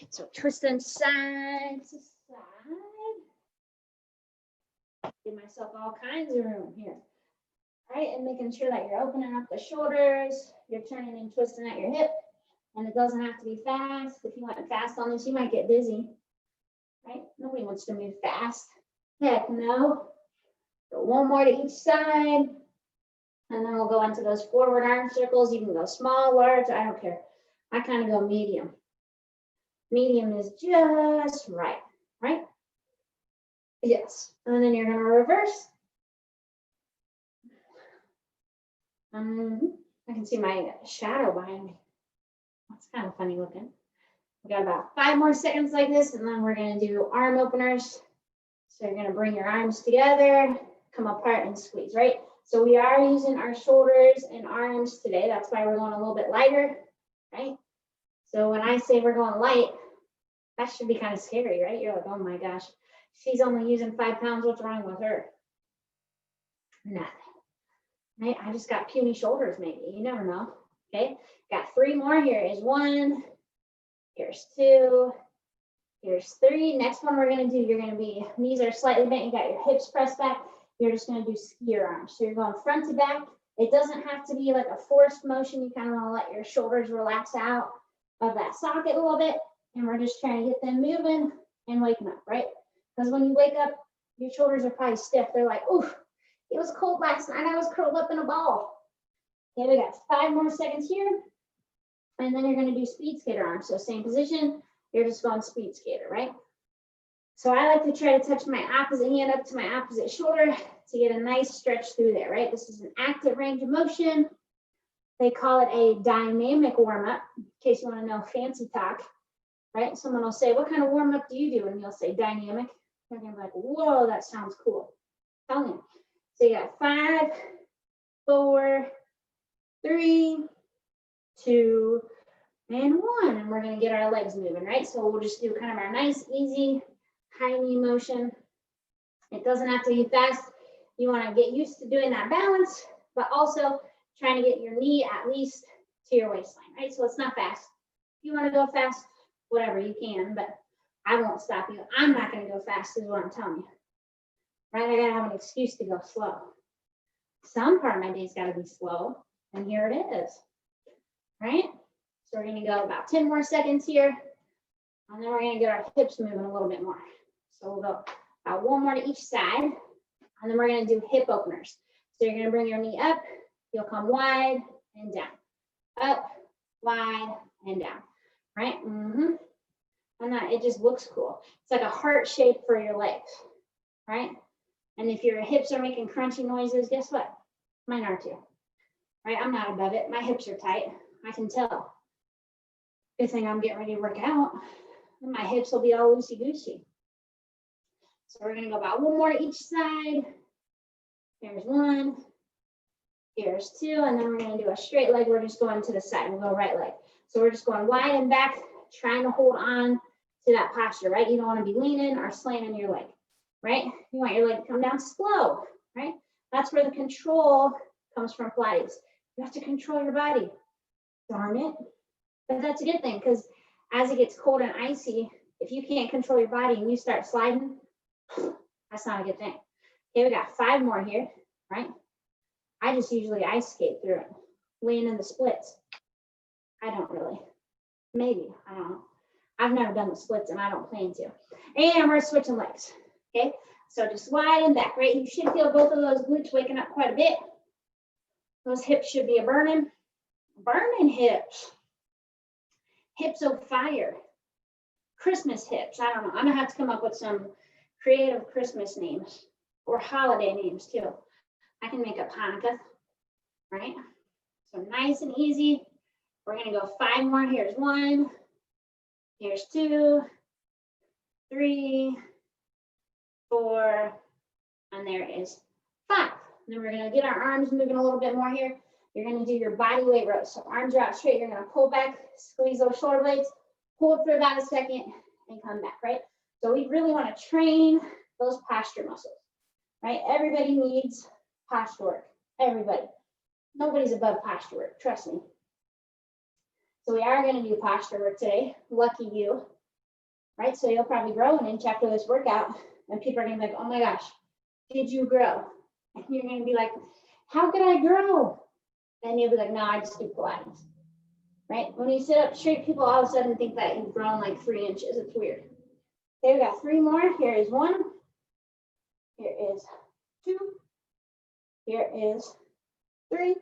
So twist them side to side. Give myself all kinds of room here. All right, and making sure that you're opening up the shoulders, you're turning and twisting at your hip, and it doesn't have to be fast. If you went fast on this, you might get dizzy, right? Nobody wants to move fast. Heck no. So one more to each side, and then we'll go into those forward arm circles. You can go small, large, I don't care. I kind of go medium. Medium is just right, right? Yes, and then you're gonna reverse. I can see my shadow behind me. That's kind of funny looking. We got about 5 more seconds like this, and then we're gonna do arm openers. So you're gonna bring your arms together, come apart and squeeze, right? So we are using our shoulders and arms today. That's why we're going a little bit lighter, right? So when I say we're going light, that should be kind of scary, right? You're like, oh my gosh, she's only using 5 pounds. What's wrong with her? Nothing. Right? I just got puny shoulders, maybe. You never know. Okay. Got 3 more. Here is 1. Here's 2. Here's 3. Next one we're going to do, you're going to be, knees are slightly bent. You got your hips pressed back. You're just going to do skier arms. So you're going front to back. It doesn't have to be like a forced motion. You kind of want to let your shoulders relax out of that socket a little bit. And we're just trying to get them moving and waking up, right? Because when you wake up, your shoulders are probably stiff. They're like, oof, it was cold last night. I was curled up in a ball. Okay, we got 5 more seconds here. And then you're going to do speed skater arms. So same position, you're just going speed skater, right? So I like to try to touch my opposite hand up to my opposite shoulder to get a nice stretch through there, right? This is an active range of motion. They call it a dynamic warm-up, in case you want to know fancy talk, right? Someone will say, what kind of warm-up do you do? And you'll say dynamic. They're going to be like, whoa, that sounds cool. Tell me. So you got 5, 4, 3, 2, and 1. And we're going to get our legs moving, right? So we'll just do kind of our nice, easy, high knee motion. It doesn't have to be fast. You want to get used to doing that balance, but also trying to get your knee at least to your waistline, right? So it's not fast. If you want to go fast, whatever, you can, but I won't stop you. I'm not going to go fast is what I'm telling you. Right? I gotta have an excuse to go slow. Some part of my day's gotta be slow, and here it is. Right? So we're gonna go about 10 more seconds here, and then we're gonna get our hips moving a little bit more. So we'll go about 1 more to each side, and then we're gonna do hip openers. So you're gonna bring your knee up, you'll come wide and down. Up, wide, and down. Right? And that, it just looks cool. It's like a heart shape for your legs. Right? And if your hips are making crunchy noises, guess what? Mine are too. Right? I'm not above it. My hips are tight. I can tell. Good thing I'm getting ready to work out. And my hips will be all loosey-goosey. So we're going to go about 1 more to each side. Here's 1. Here's 2. And then we're going to do a straight leg. We're just going to the side. We'll go right leg. So we're just going wide and back, trying to hold on to that posture, right? You don't want to be leaning or slamming your leg. Right? You want your leg to come down slow, right? That's where the control comes from Pilates. You have to control your body. Darn it. But that's a good thing because as it gets cold and icy, if you can't control your body and you start sliding, that's not a good thing. Okay, we got 5 more here, right? I just usually ice skate through it, laying in the splits. I don't really. Maybe, I don't know. I've never done the splits and I don't plan to. And we're switching legs. Okay, so just wide and back, right? You should feel both of those glutes waking up quite a bit. Those hips should be burning hips. Hips of fire. Christmas hips. I don't know. I'm gonna have to come up with some creative Christmas names or holiday names too. I can make up Hanukkah, right? So nice and easy. We're gonna go 5 more. Here's 1. Here's 2, 3, 4, and there is 5. And then we're going to get our arms moving a little bit more here. You're going to do your body weight rows. So arms are out straight. You're going to pull back, squeeze those shoulder blades, hold for about a second, and come back, right? So we really want to train those posture muscles, right? Everybody needs posture work. Everybody. Nobody's above posture work. Trust me. So we are going to do posture work today. Lucky you. right? So you'll probably grow an inch after this workout, and people are gonna be like, oh my gosh, did you grow? And you're gonna be like, how could I grow? And you'll be like, no, I just do Pilates, right? When you sit up straight, people all of a sudden think that you've grown like 3 inches. It's weird. Okay, we got 3 more. Here is 1. Here is 2. Here is 3.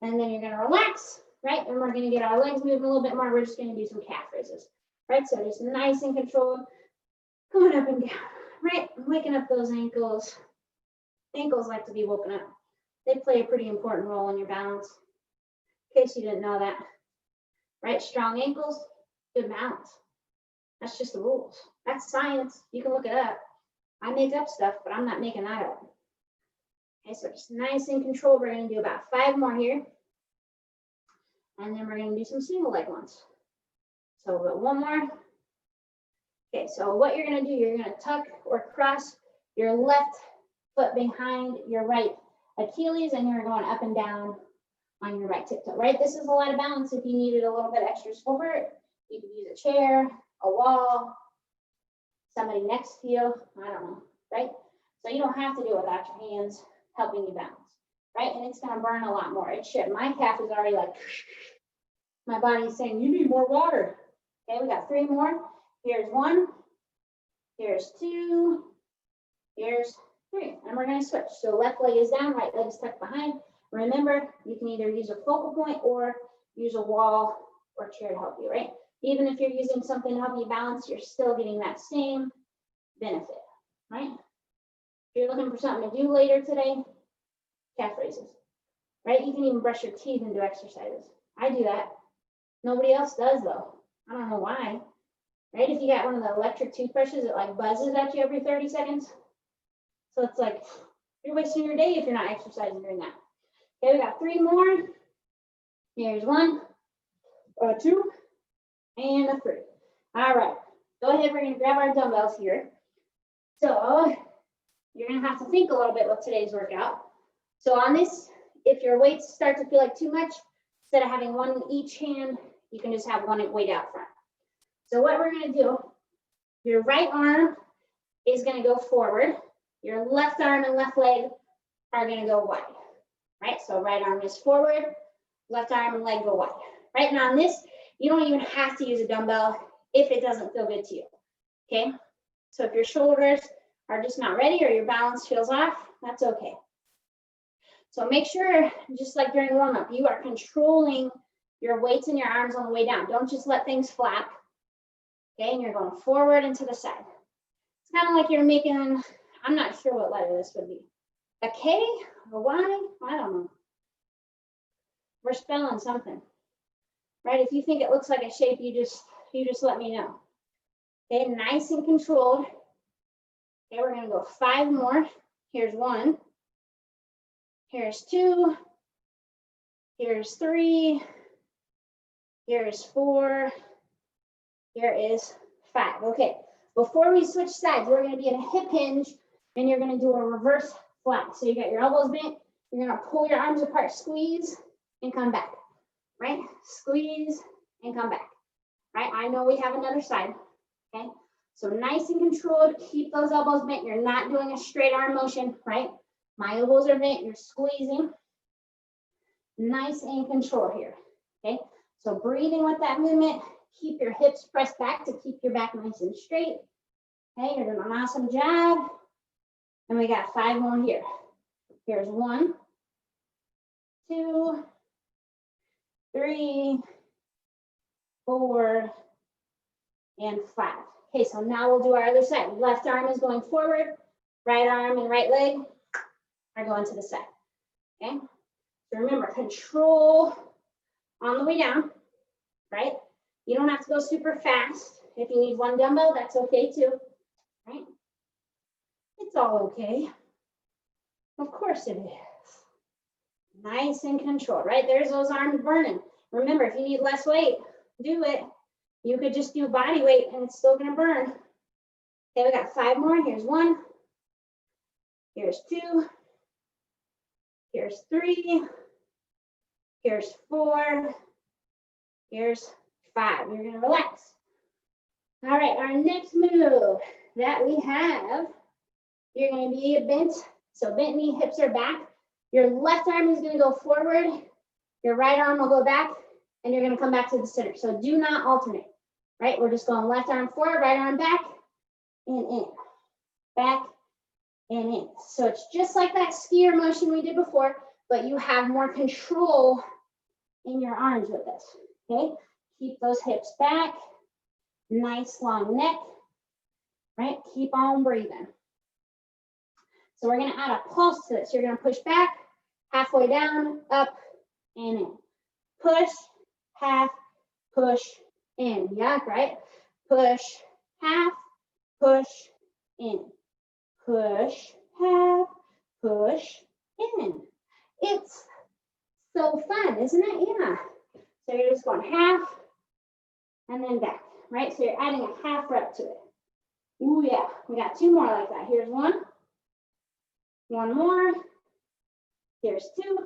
And then you're gonna relax, right? And we're gonna get our legs moving a little bit more. We're just gonna do some calf raises, right? So just nice and controlled, going up and down, right? Waking up those ankles. Ankles like to be woken up. They play a pretty important role in your balance, in case you didn't know that, right? Strong ankles, good balance. That's just the rules. That's science. You can look it up. I make up stuff, but I'm not making that up. Okay, so just nice and controlled. We're going to do about 5 more here. And then we're going to do some single leg ones. So we'll go 1 more. Okay, so what you're going to do, you're going to tuck or cross your left foot behind your right Achilles, and you're going up and down on your right tiptoe, right? This is a lot of balance. If you needed a little bit extra support, you could use a chair, a wall, somebody next to you, I don't know, right? So you don't have to do it without your hands helping you balance, right? And it's gonna burn a lot more. It should. My calf is already like, my body's saying, you need more water. Okay, we got 3 more. Here's 1, here's 2, here's 3. And we're gonna switch. So left leg is down, right leg is tucked behind. Remember, you can either use a focal point or use a wall or chair to help you, right? Even if you're using something to help you balance, you're still getting that same benefit, right? If you're looking for something to do later today, calf raises, right? You can even brush your teeth and do exercises. I do that. Nobody else does though. I don't know why, right? If you got one of the electric toothbrushes, it like buzzes at you every 30 seconds. So it's like, you're wasting your day if you're not exercising during that. Okay, we got 3 more. Here's 1, 2, and a 3. All right, go ahead, we're gonna grab our dumbbells here. So you're gonna have to think a little bit with today's workout. So on this, if your weights start to feel like too much, instead of having 1 in each hand, you can just have 1 weight out front. So what we're gonna do, your right arm is gonna go forward. Your left arm and left leg are gonna go wide, right? So right arm is forward, left arm and leg go wide, right? Now on this, you don't even have to use a dumbbell if it doesn't feel good to you, okay? So if your shoulders are just not ready or your balance feels off, that's okay. So make sure, just like during warm-up, you are controlling your weights in your arms on the way down. Don't just let things flap, okay? And you're going forward and to the side. It's kind of like you're making, I'm not sure what letter this would be. A K, a Y, I don't know. We're spelling something, right? If you think it looks like a shape, you just let me know. Okay, nice and controlled. Okay, we're gonna go 5 more. Here's 1. Here's 2. Here's 3. Here's 4. Here is 5. Okay, before we switch sides, we're gonna be in a hip hinge and you're gonna do a reverse flat. So you got your elbows bent, you're gonna pull your arms apart, squeeze, and come back, right? Squeeze and come back, right? I know we have another side, okay? So nice and controlled, keep those elbows bent. You're not doing a straight arm motion, right? My elbows are bent, you're squeezing. Nice and controlled here, okay? So breathing with that movement, keep your hips pressed back to keep your back nice and straight. Okay, you're doing an awesome job. And we got 5 more here. Here's 1, 2, 3, 4, and 5. Okay, so now we'll do our other side. Left arm is going forward, right arm and right leg are going to the side. Okay, so remember, control on the way down, right? You don't have to go super fast. If you need 1 dumbbell, that's okay too, right? It's all okay. Of course it is. Nice and controlled, right? There's those arms burning. Remember, if you need less weight, do it. You could just do body weight and it's still gonna burn. Okay, we got 5 more. Here's 1. Here's 2. Here's 3. Here's 4. Here's 5. You're gonna relax. All All right, our next move that we have, you're going to be bent. So bent knee, hips are back. Your left arm is going to go forward. Your right arm will go back, and you're going to come back to the center. So do not alternate, right? We're just going left arm forward, right arm back, and in, back, and in. So it's just like that skier motion we did before, but you have more control in your arms with this, okay? Keep those hips back, nice long neck, right? Keep on breathing. So we're gonna add a pulse to this. You're gonna push back, halfway down, up, and in. Push, half, push, in. Yeah, right? Push, half, push, in. Push, half, push, in. It's so fun, isn't it? Yeah. So you're just going half and then back, right? So you're adding a half rep to it. Ooh, yeah. We got two more like that. Here's one. One more. Here's two.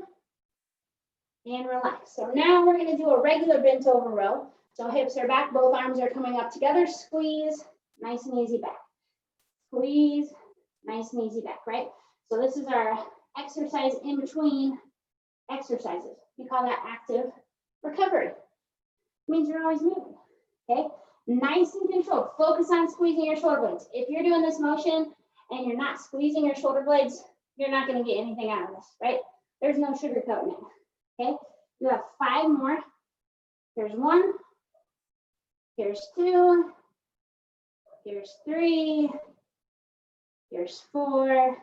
And relax. So now we're going to do a regular bent over row. So hips are back. Both arms are coming up together. Squeeze. Nice and easy back. Squeeze. Nice and easy back, right? So this is our exercise in between exercises. We call that active recovery. It means you're always moving, okay? Nice and controlled. Focus on squeezing your shoulder blades. If you're doing this motion and you're not squeezing your shoulder blades, you're not going to get anything out of this, right? There's no sugarcoating it, okay? You have 5 more. Here's 1. Here's 2. Here's 3. Here's 4.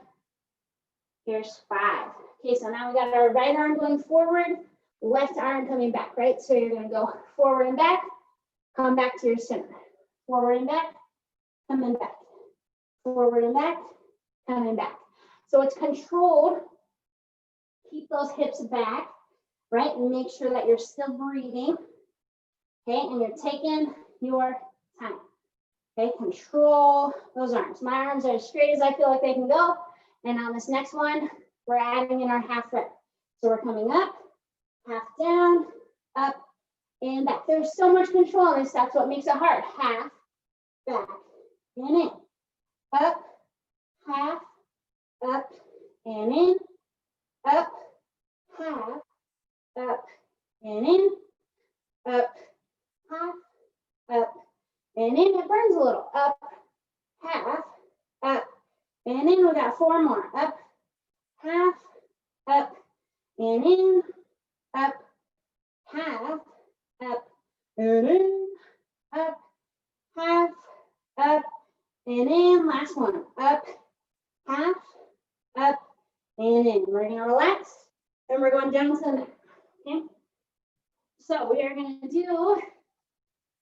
Here's 5. Okay, so now we got our right arm going forward, left arm coming back, right? So you're going to go forward and back, come back to your center. Forward and back, coming back. Forward and back, coming back. So it's controlled. Keep those hips back, right? And make sure that you're still breathing, okay? And you're taking your time, okay? Control those arms. My arms are as straight as I feel like they can go. And on this next one, we're adding in our half rep. So we're coming up, half down, up, and back. There's so much control in this. That's what makes it hard. Half, back, and in. Up, half, up, and in. Up, half, up, and in. Up, half, up, and in. It burns a little. Up, half, up, and in. We got 4 more. Up, half, up, and in. Up, half, up, and in. Up, half, up, and in. Last one. Up, half, up, and in. We're going to relax, and we're going down to the neck. Okay? So we are going to do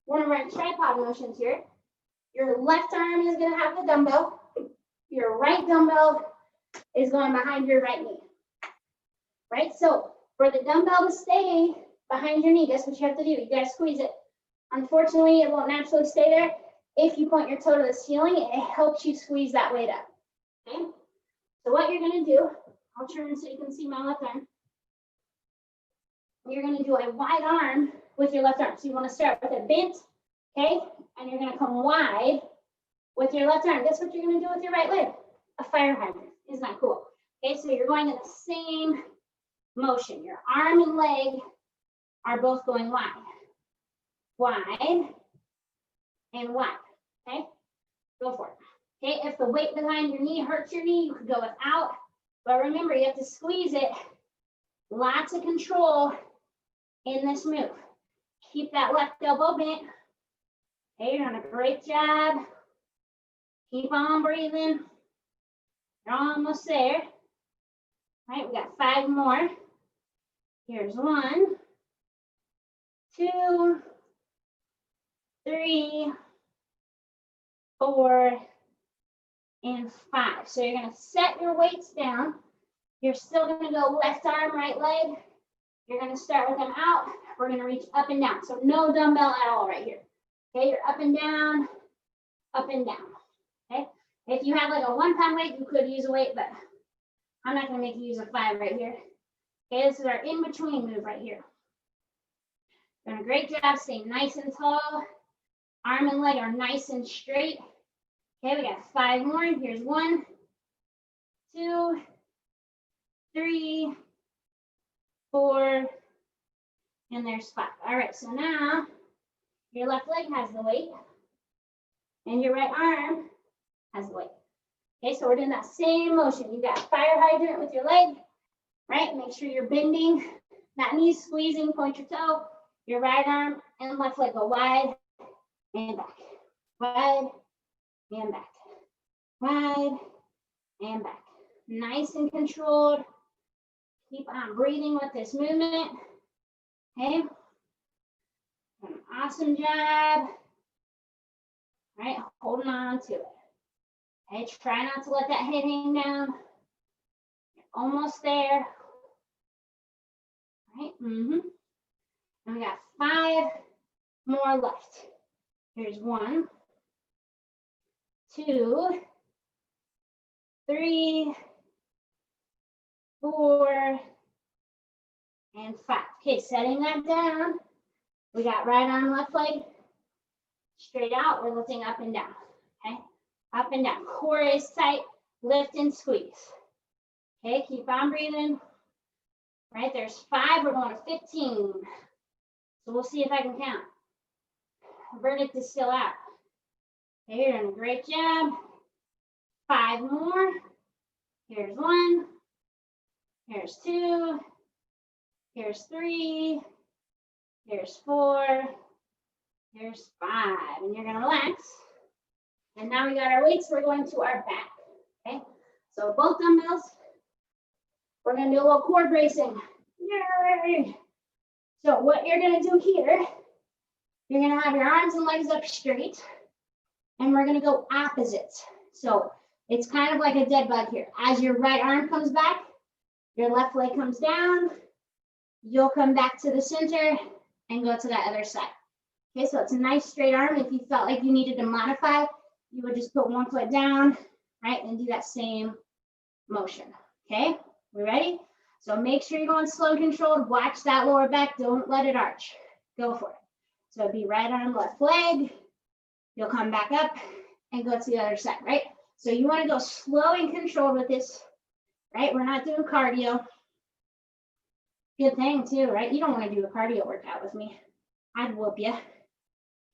one of our tripod motions here. Your left arm is going to have the dumbbell. Your right dumbbell is going behind your right knee. Right? So for the dumbbell to stay behind your knee, guess what you have to do? You got to squeeze it. Unfortunately, it won't naturally stay there. If you point your toe to the ceiling, it helps you squeeze that weight up. Okay? So what you're going to do, I'll turn so you can see my left arm. You're going to do a wide arm with your left arm. So you want to start with it bent, okay? And you're going to come wide with your left arm. Guess what you're going to do with your right leg? A fire hydrant. Isn't that cool? Okay, so you're going in the same motion. Your arm and leg are both going wide. Wide and wide. Okay? Go for it. Okay, if the weight behind your knee hurts your knee, you could go without. But remember, you have to squeeze it. Lots of control in this move. Keep that left elbow bent. Okay, you're doing a great job. Keep on breathing. You're almost there. All right, we got 5 more. Here's 1, 2, 3, 4, and 5. So you're going to set your weights down. You're still going to go left arm, right leg. You're going to start with them out. We're going to reach up and down. So no dumbbell at all right here. Okay, you're up and down, okay? If you have like a 1-pound weight, you could use a weight, but I'm not going to make you use a 5 right here. Okay, this is our in-between move right here. Doing a great job staying nice and tall. Arm and leg are nice and straight. Okay, we got 5 more. Here's 1, 2, 3, 4, and there's 5. All right, so now your left leg has the weight and your right arm has the weight. Okay, so we're doing that same motion. You got fire hydrant with your leg, right? Make sure you're bending that knee, squeezing, point your toe. Your right arm and left leg go wide and back, wide and back, wide and back. Nice and controlled. Keep on breathing with this movement. Okay. An awesome job. All right, holding on to it. Okay, try not to let that head hang down. You're almost there. All right. And we got 5 more left. Here's 1, 2, 3, 4, and 5. Okay, setting that down. We got right arm, left leg. Straight out, we're lifting up and down. Okay, up and down. Core is tight. Lift and squeeze. Okay, keep on breathing. Right, there's 5. We're going to 15. So we'll see if I can count. Verdict is still out. Okay, you're doing a great job. 5 more. Here's 1. Here's 2. Here's 3. Here's 4. Here's 5. And you're going to relax. And now we got our weights. We're going to our back. Okay, so both dumbbells. We're going to do a little core bracing. Yay! So what you're going to do here, you're going to have your arms and legs up straight, and we're going to go opposites. So it's kind of like a dead bug here. As your right arm comes back, your left leg comes down, you'll come back to the center and go to that other side. Okay, so it's a nice straight arm. If you felt like you needed to modify, you would just put one foot down, right, and do that same motion. Okay, we ready? So make sure you're going slow and controlled. Watch that lower back. Don't let it arch. Go for it. So it'd be right arm, left leg. You'll come back up and go to the other side, right? So you want to go slow and controlled with this, right? We're not doing cardio. Good thing too, right? You don't want to do a cardio workout with me. I'd whoop you.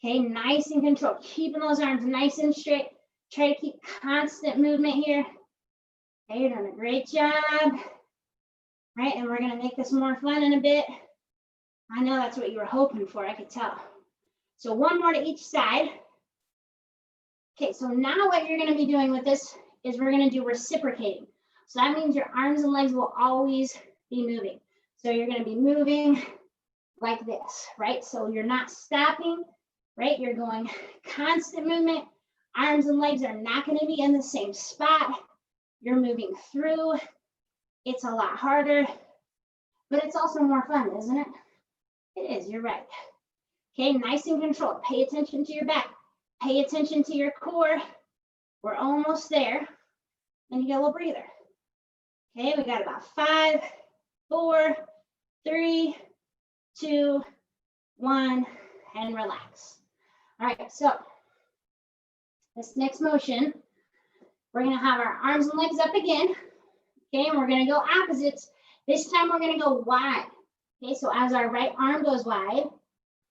Okay, nice and controlled. Keeping those arms nice and straight. Try to keep constant movement here. Okay, you're doing a great job. Right, and we're going to make this more fun in a bit. I know that's what you were hoping for, I could tell. So 1 more to each side. Okay, so now what you're going to be doing with this is we're going to do reciprocating. So that means your arms and legs will always be moving. So you're going to be moving like this, right? So you're not stopping, right? You're going constant movement. Arms and legs are not going to be in the same spot. You're moving through. It's a lot harder, but it's also more fun, isn't it? It is, you're right. Okay, nice and controlled. Pay attention to your back. Pay attention to your core. We're almost there. And you get a little breather. Okay, we got about 5, 4, 3, 2, 1, and relax. All right, so this next motion, we're gonna have our arms and legs up again. Okay, and we're gonna go opposites. This time we're gonna go wide. Okay, so as our right arm goes wide,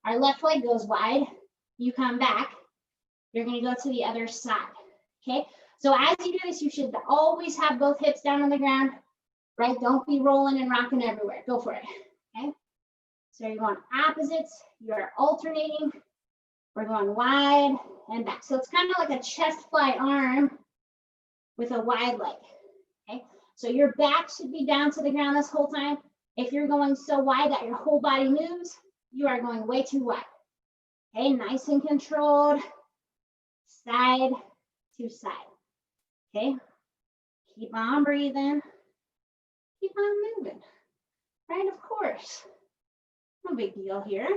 our left leg goes wide, you come back, you're gonna go to the other side. Okay, so as you do this, you should always have both hips down on the ground, right? Don't be rolling and rocking everywhere. Go for it. Okay, so you're going opposites, you're alternating, we're going wide and back. So it's kind of like a chest fly arm with a wide leg. Okay, so your back should be down to the ground this whole time. If you're going so wide that your whole body moves, you are going way too wide. Okay, nice and controlled, side to side. Okay, keep on breathing, keep on moving, right? Of course, no big deal here.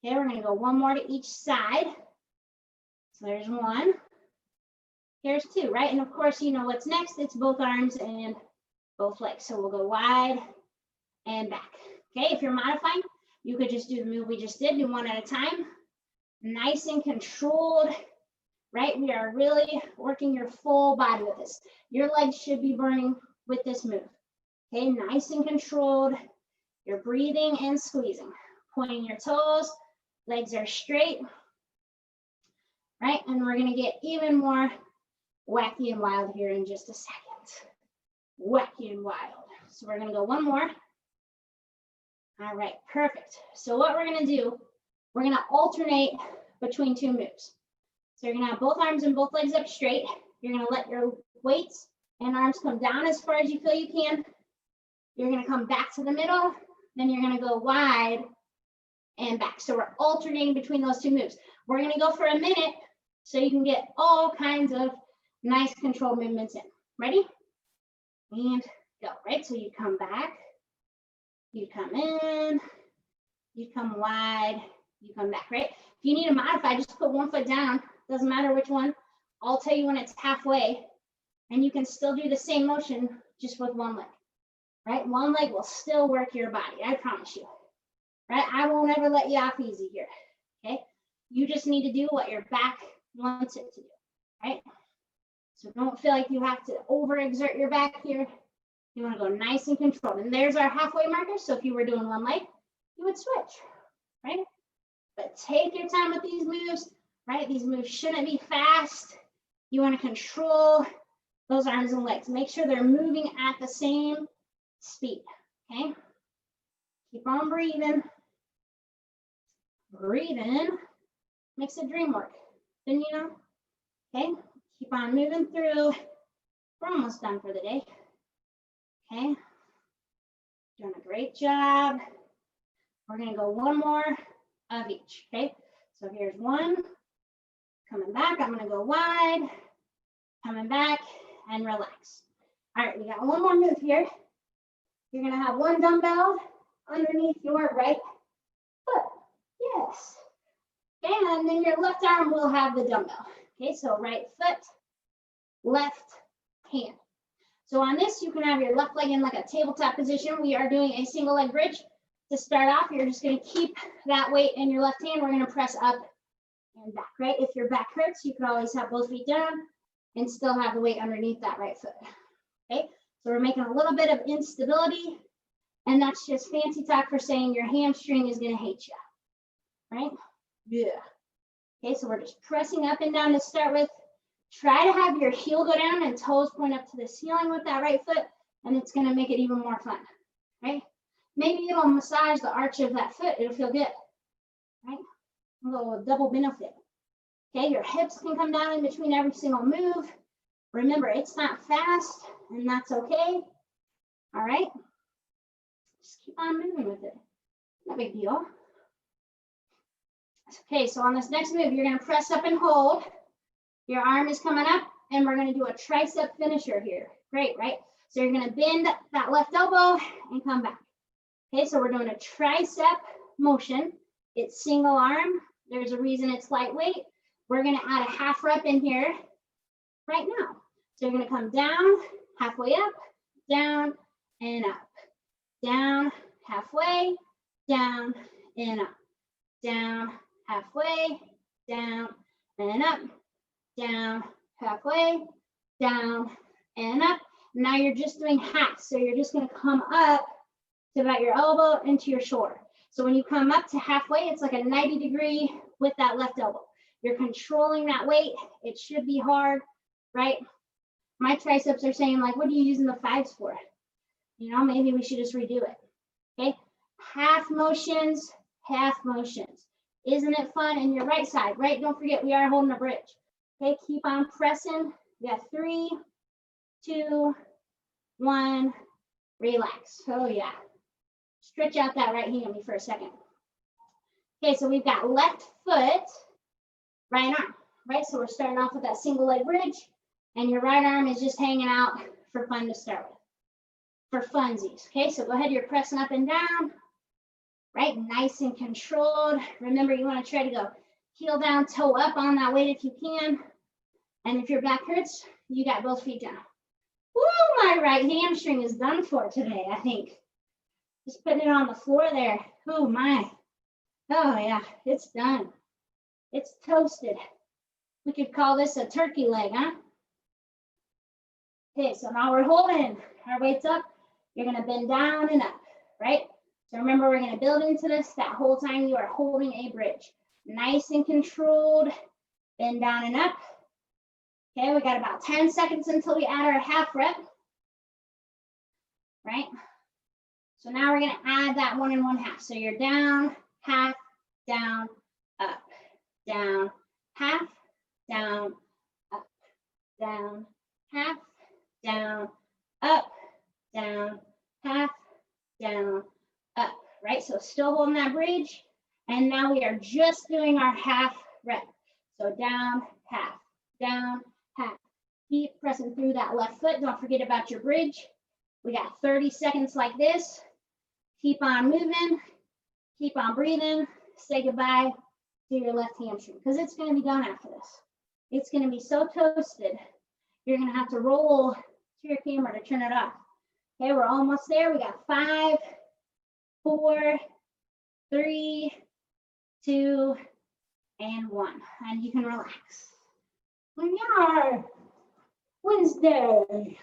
Okay, we're gonna go 1 more to each side. So there's 1, here's 2, right? And of course, you know what's next, it's both arms and both legs. So we'll go wide and back. Okay, if you're modifying, you could just do the move we just did, do 1 at a time. Nice and controlled, right? We are really working your full body with this. Your legs should be burning with this move. Okay, nice and controlled. You're breathing and squeezing, pointing your toes, legs are straight, right? And we're gonna get even more wacky and wild here in just a second. Wacky and wild. So we're gonna go one more. All right, perfect. So what we're gonna do, we're gonna alternate between two moves. So you're gonna have both arms and both legs up straight. You're gonna let your weights and arms come down as far as you feel you can. You're gonna come back to the middle, then you're gonna go wide and back. So we're alternating between those two moves. We're gonna go for a minute so you can get all kinds of nice controlled movements in. Ready? And go, right? So you come back, you come in, you come wide, you come back, right? If you need to modify, just put one foot down, doesn't matter which one. I'll tell you when it's halfway, and you can still do the same motion just with one leg, right? One leg will still work your body, I promise you, right? I won't ever let you off easy here, okay? You just need to do what your back wants it to do, right? So don't feel like you have to overexert your back here. You want to go nice and controlled. And there's our halfway marker. So if you were doing one leg, you would switch, right? But take your time with these moves, right? These moves shouldn't be fast. You want to control those arms and legs. Make sure they're moving at the same speed, okay? Keep on breathing. Breathing makes a dream work. Didn't you know? Okay, keep on moving through. We're almost done for the day. Okay, doing a great job. We're gonna go one more of each, okay? So here's one, coming back, I'm gonna go wide, coming back, and relax. All right, we got one more move here. You're gonna have one dumbbell underneath your right foot, yes. Okay, and then your left arm will have the dumbbell. Okay, so right foot, left hand. So on this, you can have your left leg in like a tabletop position. We are doing a single leg bridge. To start off, you're just gonna keep that weight in your left hand. We're gonna press up and back, right? If your back hurts, you can always have both feet down and still have the weight underneath that right foot, okay? So we're making a little bit of instability, and that's just fancy talk for saying your hamstring is gonna hate you, right? Yeah. Okay, so we're just pressing up and down to start with. Try to have your heel go down and toes point up to the ceiling with that right foot, and it's gonna make it even more fun, right? Maybe it'll massage the arch of that foot, it'll feel good, right? A little double benefit. Okay, your hips can come down in between every single move. Remember, it's not fast, and that's okay, all right? Just keep on moving with it, no big deal. Okay, so on this next move, you're gonna press up and hold. Your arm is coming up, and we're gonna do a tricep finisher here. Great, right? So you're gonna bend that left elbow and come back. Okay, so we're doing a tricep motion. It's single arm. There's a reason it's lightweight. We're gonna add a half rep in here right now. So you're gonna come down, halfway up, down, and up. Down, halfway, down, and up. Down, halfway, down, and up. Down, halfway, down, and up. Now you're just doing half. So you're just gonna come up to about your elbow into your shoulder. So when you come up to halfway, it's like a 90-degree with that left elbow. You're controlling that weight. It should be hard, right? My triceps are saying, like, what are you using the fives for? You know, maybe we should just redo it, okay? Half motions, half motions. Isn't it fun? And your right side, right? Don't forget, we are holding a bridge. Okay, keep on pressing. We got 3, 2, 1, relax. Oh yeah. Stretch out that right hand me for a second. Okay, so we've got left foot, right arm, right? So we're starting off with that single leg bridge, and your right arm is just hanging out for fun to start with, for funsies. Okay, so go ahead, you're pressing up and down, right? Nice and controlled. Remember, you want to try to go heel down, toe up on that weight if you can. And if your back hurts, you got both feet down. Woo, my right hamstring is done for today, I think. Just putting it on the floor there. Oh my. Oh yeah, it's done. It's toasted. We could call this a turkey leg, huh? Okay, so now we're holding our weights up. You're gonna bend down and up, right? So remember, we're gonna build into this that whole time you are holding a bridge. Nice and controlled, bend down and up. Okay, we got about 10 seconds until we add our half rep, right? So now we're gonna add that 1 and 1/2. So you're down, half, down, up, down, half, down, up, down, half, down, up, down, half, down, up, right? So still holding that bridge. And now we are just doing our half rep. So down, half, down, half. Keep pressing through that left foot. Don't forget about your bridge. We got 30 seconds like this. Keep on moving. Keep on breathing. Say goodbye to your left hamstring because it's going to be done after this. It's going to be so toasted. You're going to have to roll to your camera to turn it off. Okay, we're almost there. We got 5, 4, 3, 2, and 1. And you can relax. Wednesday.